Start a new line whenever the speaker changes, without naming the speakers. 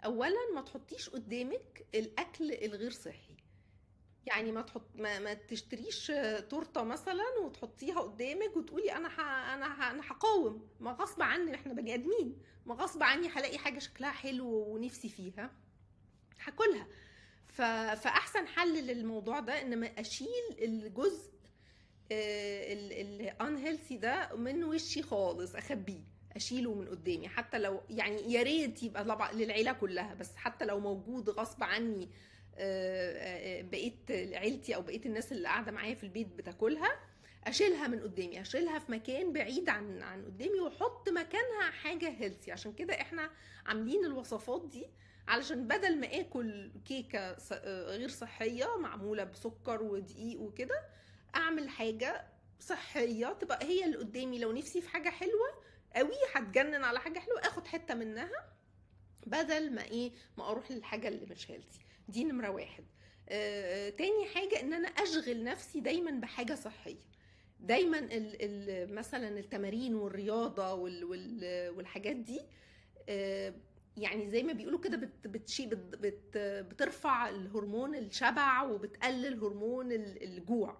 اولا ما تحطيش قدامك الاكل الغير صحي. يعني ما تشتريش تورته مثلا وتحطيها قدامك وتقولي انا هقاوم. ما غصب عني، احنا بني ادمين، ما غصب عني هلاقي حاجه شكلها حلو ونفسي فيها هاكلها. فاحسن حل للموضوع ده ان ما اشيل الجزء الانهيلثي ده من وشي خالص، اخبيه، اشيله من قدامي. حتى لو يعني يا ريت يبقى طبعا للعيله كلها، بس حتى لو موجود غصب عني بقيت عيلتي او بقيت الناس اللي قاعده معايا في البيت بتاكلها، اشيلها من قدامي، اشيلها في مكان بعيد عن قدامي، واحط مكانها حاجه هيلثي. عشان كده احنا عاملين الوصفات دي علشان بدل ما اكل كيكه غير صحيه معموله بسكر ودقيق وكده، اعمل حاجه صحيه تبقى هي اللي قدامي. لو نفسي في حاجه حلوه قوي هتجنن على حاجه حلوه، اخد حته منها بدل ما ما اروح للحاجه اللي مش هيلثي. دي نمره واحد. تاني حاجه ان انا اشغل نفسي دايما بحاجه صحيه. دايما مثلا التمارين والرياضه والحاجات دي آه، يعني زي ما بيقولوا كده بترفع الهرمون الشبع وبتقلل هرمون الجوع.